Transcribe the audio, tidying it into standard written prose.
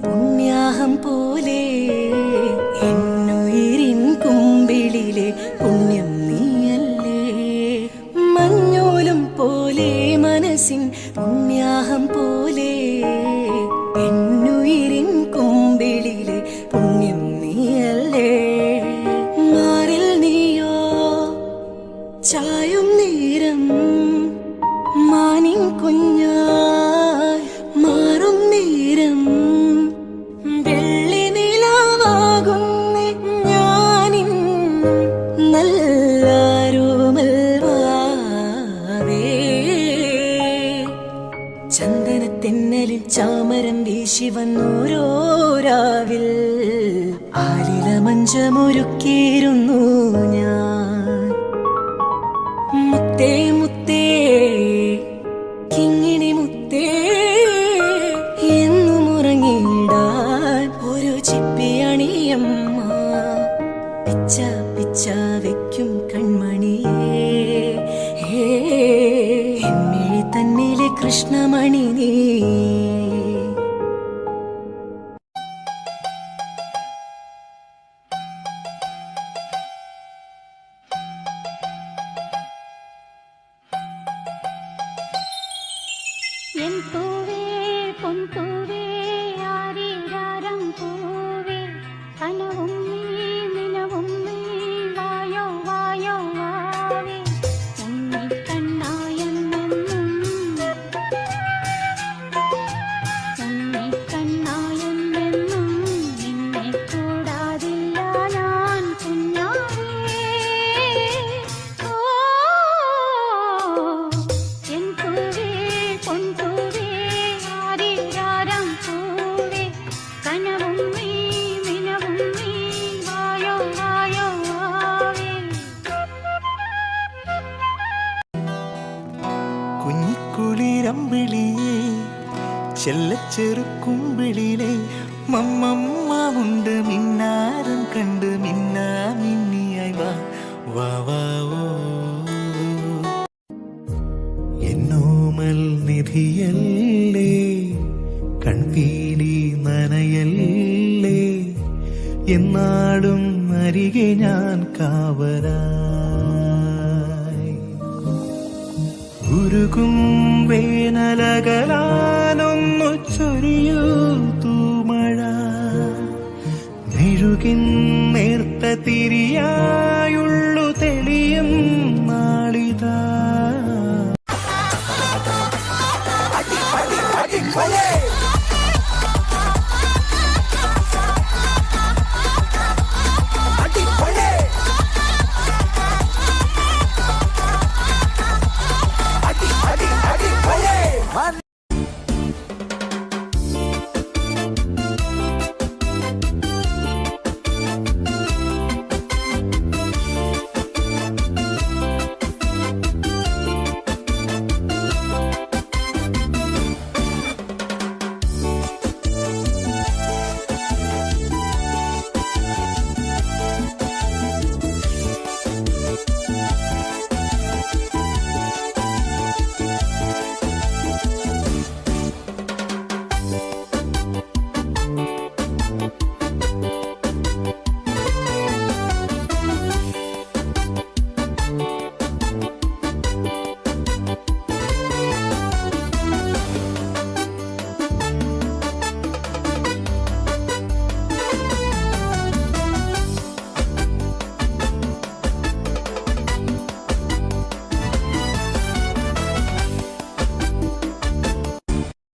പുണ്യാഹം പോലെ എന്നുയിരിൻ കുമ്പിളിലെ പുണ്യം നീയല്ലേ. മഞ്ഞോലും പോലെ മനസ്സിൻ പുണ്യാഹം പോലെ എന്നുയിരിൻ കുമ്പിളിലെ പുണ്യം നീയല്ലേ. മാറിൽ നീയോ ചായും നേരം മാനിൻ കുഞ്ഞായി മാറും നേരം വെള്ളി നിലാവാകുന്ന ഞാനിൻ നല്ലാരോമൽവാവേ. ചന്ദനത്തെന്നലിൽ ചാമരം വീശി വന്നോരോരാവിൽ ആലില മഞ്ചമൊരുക്കിയിരുന്നു ഞാൻ. മുത്തേ മുത്തേ കിങ്ങിണി മുത്തേ എന്നും ഉറങ്ങിടാൻ ഒരു ചിപ്പിയണിയമ്മ പിച്ച പിച്ച വെക്കും കൺമണിയേ. എന്നിഴി തന്നിലെ കൃഷ്ണമണി നീ. என் பூவே பொன் பூவே ஆரிராரம் பூவே கனவும் நீ நினவும் நீ வாயோ வாயோ வாவே உன்னை கண்ணாயம் என்னும் உன்னை கண்ணாயம் என்னும் നിന്നെ കൂടാതില്ല ഞാൻ കുഞ്ഞാവേ. ഓ എൻ പൂവേ പൊൻ പൂവേ ആരിരാരം പൂവേ കനവും നീ മിനവും നീ വായോ വായോ വാവേ. കുഞ്ഞിക്കുളിരമ്പിളിയേ ചെല്ലച്ചെറുക്കുമ്പിളിലെ മമ്മമ്മ ഉണ്ട് മിന്നാരം കണ്ട് മിന്നാ മിന്നിയായി വാ വാ വാ ഓ. എന്നോമൽ നിധിയല്ലേ കൺപീലി നനയല്ലേ എന്നാടും അരികെ ഞാൻ കാവലായി. ഉരുകും വേനലകലാനൊന്നു ചൊരിയൂ തൂമഴ മെഴുകിൻ നേർത്ത തിരിയായുള്ള